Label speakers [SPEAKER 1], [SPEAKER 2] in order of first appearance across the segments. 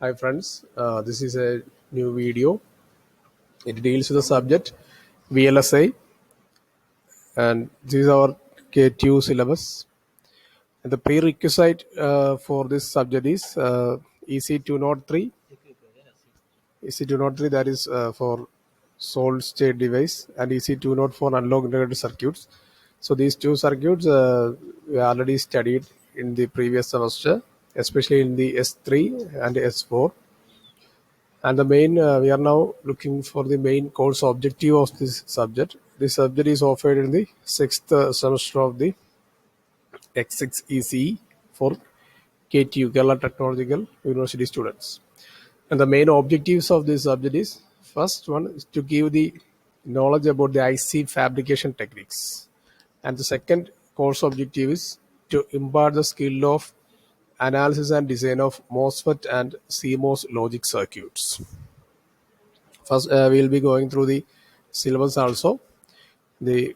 [SPEAKER 1] Hi friends, this is a new video. It deals with the subject VLSI, and this is our K2 syllabus. And the prerequisite for this subject is EC203. EC203, that is for solid state device, and EC204 analog integrated circuits. So these two circuits we already studied in the previous semester, especially in the S3 and S4. And the main we are now looking for the main course objective of this subject. This subject is offered in the sixth semester of the X6 ECE for KTU, Kerala Technological University students. And the main objectives of this subject is, first one is to give the knowledge about the IC fabrication techniques, and the second course objective is to impart the skill of analysis and design of MOSFET and CMOS logic circuits. First, we'll be going through the syllabus also. The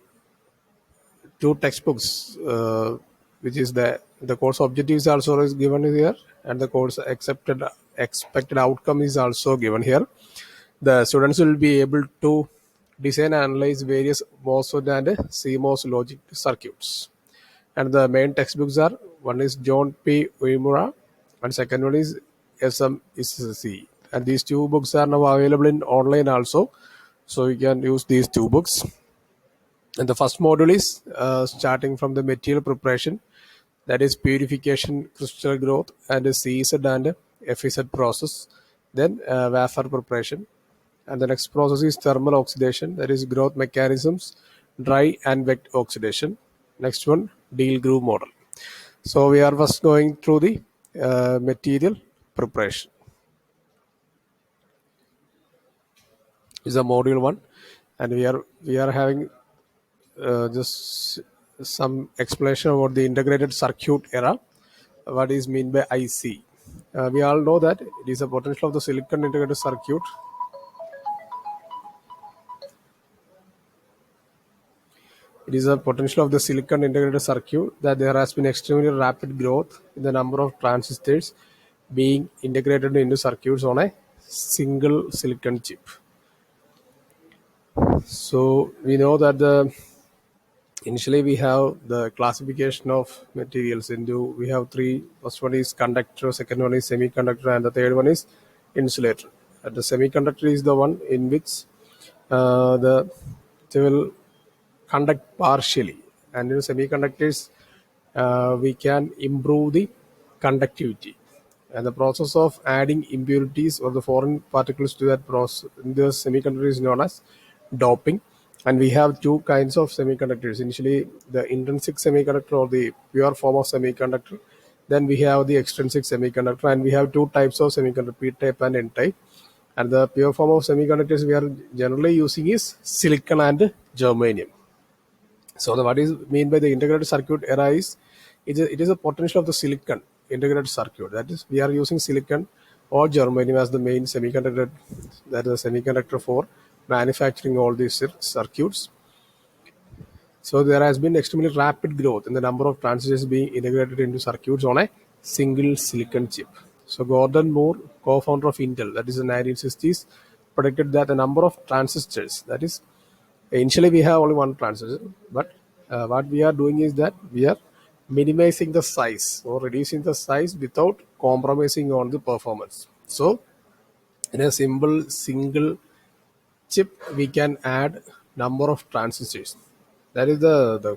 [SPEAKER 1] two textbooks, which is the course objectives also is given here, and the course expected outcome is also given here. The students will be able to design and analyze various MOSFET and CMOS logic circuits. And the main textbooks are, one is John P. Uemura, and second one is SM ISC. And these two books are now available in online also, so you can use these two books. And the first module is starting from the material preparation, that is purification, crystal growth, and CZ and FZ process. Then wafer preparation, and the next process is thermal oxidation, that is growth mechanisms, dry and wet oxidation. Next one, deal groove model. So we are first going through the material preparation. Is a module 1, and we are having just some explanation about the integrated circuit era. What is mean by IC? We all know that it is a potential of the silicon integrated circuit. It is a potential of the silicon integrated circuit that there has been extremely rapid growth in the number of transistors being integrated into circuits on a single silicon chip. So we know that initially we have the classification of materials into, we have three. First one is conductor, second one is semiconductor, and the third one is insulator. And the semiconductor is the one in which they will conduct partially, and in semiconductors we can improve the conductivity, and the process of adding impurities or the foreign particles to that process in the semiconductor is known as doping. And we have two kinds of semiconductors: initially the intrinsic semiconductor or the pure form of semiconductor, then we have the extrinsic semiconductor, and we have two types of semiconductor, p type and n type. And the pure form of semiconductors we are generally using is silicon and germanium. So what is mean by the integrated circuit era is, it is a potential of the silicon integrated circuit. That is, we are using silicon or germanium as the main semiconductor, that is a semiconductor for manufacturing all these circuits. So there has been extremely rapid growth in the number of transistors being integrated into circuits on a single silicon chip. So Gordon Moore, co-founder of Intel, that is in the 1960s, predicted that the number of transistors, that is, initially we have only one transistor, but what we are doing is that we are minimizing the size or reducing the size without compromising on the performance. So in a simple single chip we can add number of transistors. That is the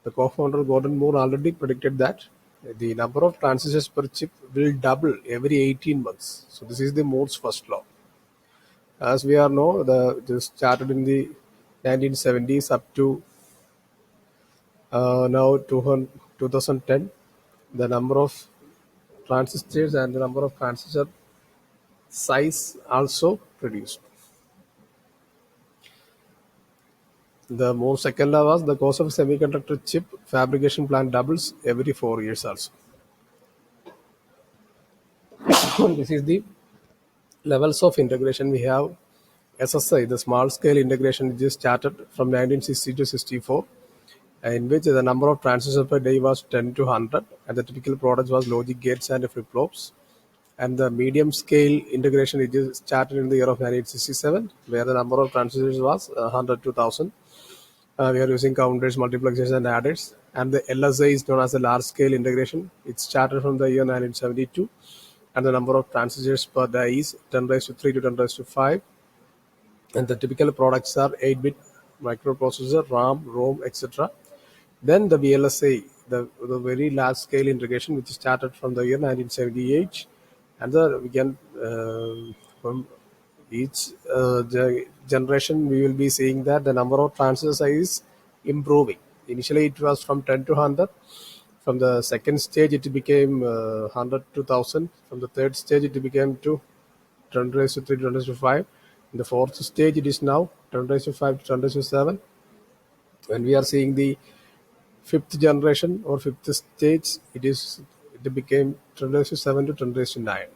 [SPEAKER 1] co-founder Gordon Moore already predicted that the number of transistors per chip will double every 18 months. So this is the Moore's first law. As we are know, this started in the 1970s up to now 2010. The number of transistors and the number of transistor size also reduced. The more second law was, the cost of semiconductor chip fabrication plant doubles every 4 years also. This is the levels of integration we have. SSI, the small scale integration, just started from 1960 to 64, in which the number of transistors per day was 10 to 100, and the typical product was logic gates and flip flops. And the medium scale integration, it is started in the year of 1967, where the number of transistors was 100 to 1000. We are using counters, multiplexers, and adders. And the LSI is known as the large scale integration. It started from the year 1972, and the number of transistors per die is 10 raised to 3 to 10 raised to 5. And the typical products are 8-bit microprocessor, RAM, ROM, etc. Then the VLSI, the very large scale integration, which started from the year 1978, and we can from each generation we will be seeing that the number of transistors is improving. Initially, it was from 10 to 100. From the second stage, it became 100 to 1000. From the third stage, it became to 10 raised to 3 to 10 raised to 5. In the fourth stage, it is now 10 raised to 5 to 10 raised to 7. When we are seeing the fifth generation or fifth stage, it became 10 raised to 7 to 10 raised to 9.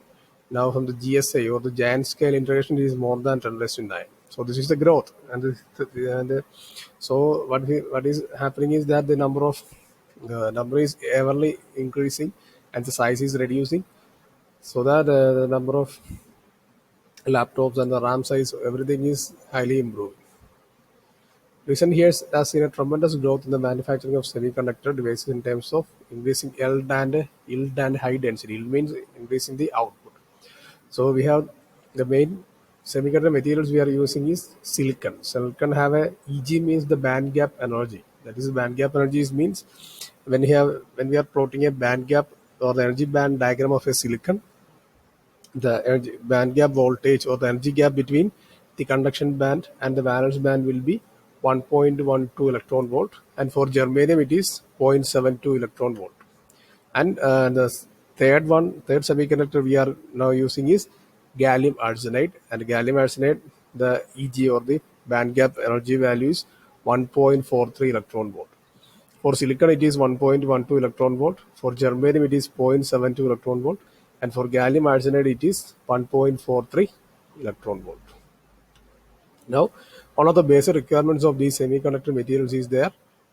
[SPEAKER 1] Now from the GSA or the giant scale integration, it is more than 10 raised to 9. So this is the growth, so what is happening is that the number is everly increasing and the size is reducing, so that the number of laptops and the RAM size, everything is highly improved. Recent years has seen a tremendous growth in the manufacturing of semiconductor devices in terms of increasing yield and high density. Yield means increasing the output. So we have the main semiconductor materials we are using is silicon. Silicon have a EG, means the band gap energy. That is, band gap energy means when we are plotting a band gap or the energy band diagram of a silicon, the energy band gap voltage or the energy gap between the conduction band and the valence band will be 1.12 electron volt, and for germanium it is 0.72 electron volt. And the third semiconductor we are now using is gallium arsenide. And gallium arsenide, the EG or the band gap energy value is 1.43 electron volt. For silicon, it is 1.12 electron volt. For germanium, it is 0.72 electron volt. And for gallium arsenide, it is 1.43 electron volt. Now, one of the basic requirements of these semiconductor materials is their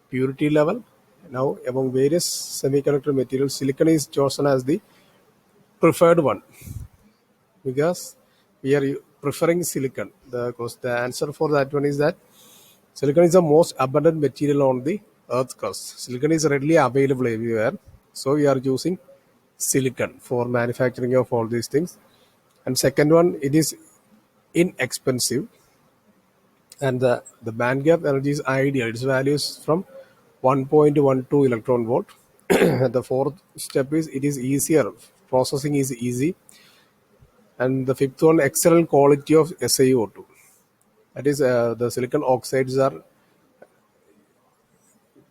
[SPEAKER 1] purity level. Now, among various semiconductor materials, silicon is chosen as the preferred one because we are preferring silicon. The answer for that one is that silicon is the most abundant material on the earth crust. Silicon is readily available everywhere, so we are using silicon for manufacturing of all these things. And second one, it is inexpensive, and the band gap energy is ideal. Its value is from 1.12 electron volt. The fourth step is it is easier. Processing is easy. And the fifth one, excellent quality of SiO2. That is, the silicon oxides are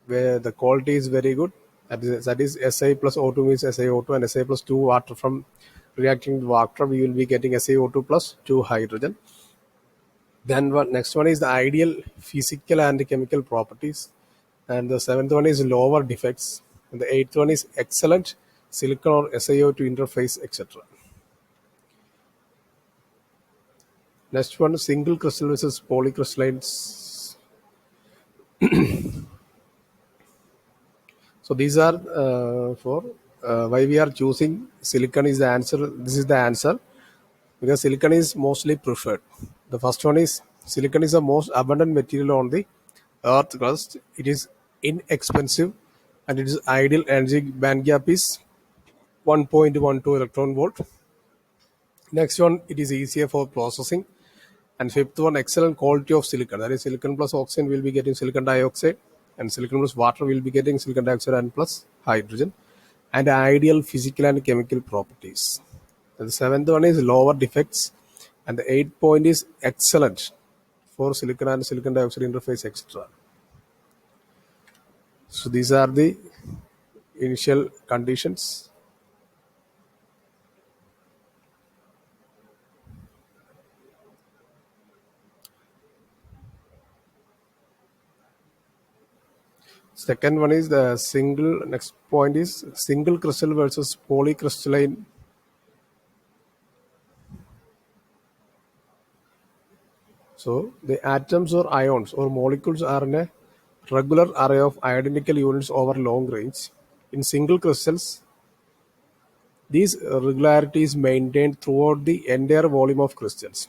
[SPEAKER 1] where the quality is very good. That is Si plus O2 means SiO2, and Si plus 2 water. From reacting with water, we will be getting SiO2 plus 2 hydrogen. Then next one is the ideal physical and chemical properties. And the seventh one is lower defects. And the eighth one is excellent silicon or SiO2 interface, etc. Next one, single crystal versus polycrystalline. So these are for why we are choosing silicon is the answer. This is the answer because silicon is mostly preferred. The first one is silicon is the most abundant material on the earth crust. It is inexpensive and it is ideal. Energy band gap is 1.12 electron volt. Next one, it is easier for processing. And fifth one, excellent quality of silicon. That is, silicon plus oxygen will be getting silicon dioxide, and silicon plus water will be getting silicon dioxide and plus hydrogen, and ideal physical and chemical properties. And the seventh one is lower defects, and the eighth point is excellent for silicon and silicon dioxide interface, etc. So these are the initial conditions. Second one is the single. Next point is single crystal versus polycrystalline. So the atoms or ions or molecules are in a regular array of identical units over long range. In single crystals, These regularities maintained throughout the entire volume of crystals.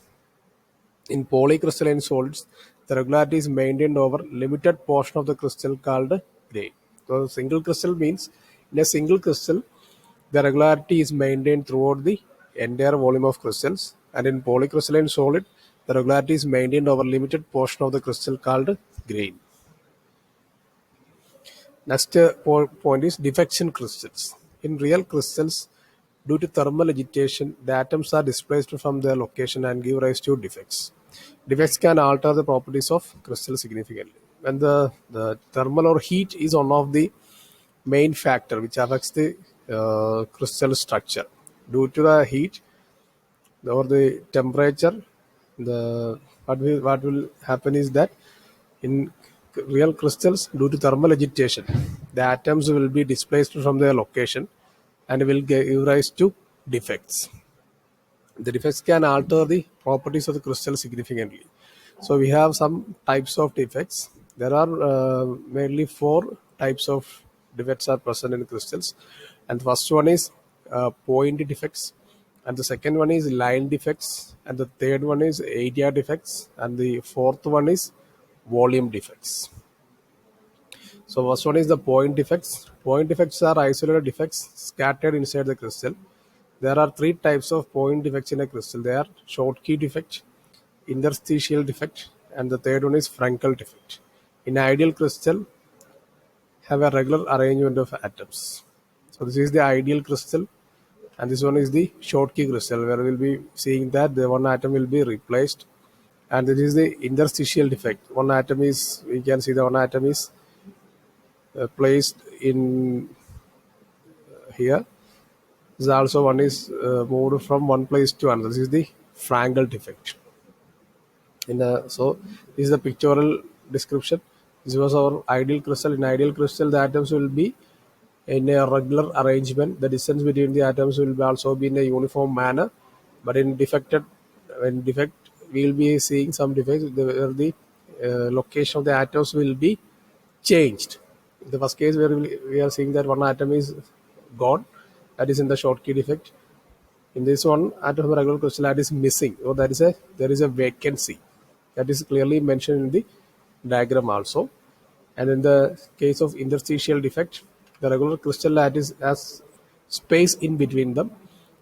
[SPEAKER 1] In polycrystalline solids, the regularity is maintained over limited portion of the crystal called grain. So single crystal means in a single crystal, the regularity is maintained throughout the entire volume of crystals, and in polycrystalline solid, the regularity is maintained over limited portion of the crystal called grain. Next point is defection crystals. In real crystals, due to thermal agitation, the atoms are displaced from their location and give rise to defects. Defects can alter the properties of crystal significantly. When the thermal or heat is one of the main factor which affects the crystal structure. Due to the heat or the temperature, what will happen is that in real crystals, due to thermal agitation, the atoms will be displaced from their location and will give rise to defects. The defects can alter the properties of the crystal significantly. So we have some types of defects. There are mainly four types of defects are present in crystals, and the first one is point defects, and the second one is line defects, and the third one is area defects, and the fourth one is volume defects. So first one is the point defects. Point defects are isolated defects scattered inside the crystal. There are three types of point defects in a crystal. They are Schottky defect, interstitial defect, and the third one is Frankel defect. In ideal crystal, have a regular arrangement of atoms. So this is the ideal crystal, and this one is the Schottky crystal, where we'll be seeing that the one atom will be replaced, and this is the interstitial defect. One atom is, we can see the one atom is placed in here. This is also one is moved from one place to another. This is the Frankel defect. So this is the pictorial description. This was our ideal crystal. In ideal crystal, the atoms will be in a regular arrangement. The distance between the atoms will also be in a uniform manner. But in defect, we will be seeing some defects where the location of the atoms will be changed. In the first case, where we are seeing that one atom is gone, that is in the Schottky defect. In this one, atom of regular crystal that is missing, or there is a vacancy that is clearly mentioned in the diagram also. And in the case of interstitial defect, the regular crystal lattice has space in between them.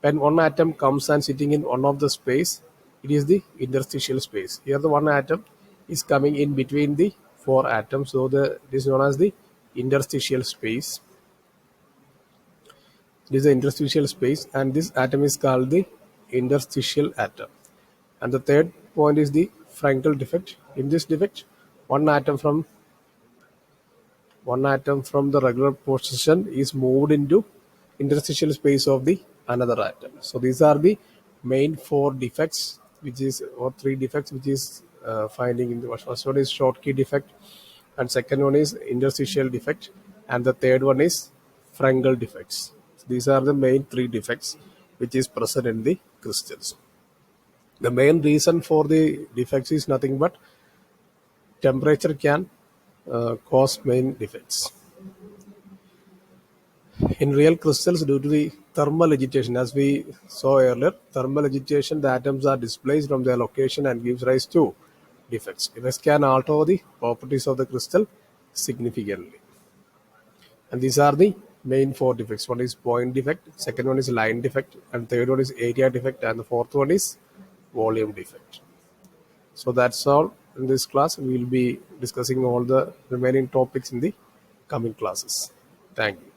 [SPEAKER 1] When one atom comes and sitting in one of the space, it is the interstitial space. Here the one atom is coming in between the four atoms, so it is known as the interstitial space. This is the interstitial space, and this atom is called the interstitial atom. And the third point is the Frankel defect. In this defect, one atom from the regular position is moved into interstitial space of the another atom. So these are the main four defects, or three defects, which is finding in the first one is Schottky defect, and second one is interstitial defect, and the third one is Frankel defects. So these are the main three defects which is present in the crystals. The main reason for the defects is nothing but temperature can cause main defects. In real crystals, due to the thermal agitation, as we saw earlier, thermal agitation, the atoms are displaced from their location and gives rise to defects. Defects can alter the properties of the crystal significantly. And these are the main four defects. One is point defect, second one is line defect, and third one is area defect, and the fourth one is volume defect. So that's all in this class. We will be discussing all the remaining topics in the coming classes. Thank you.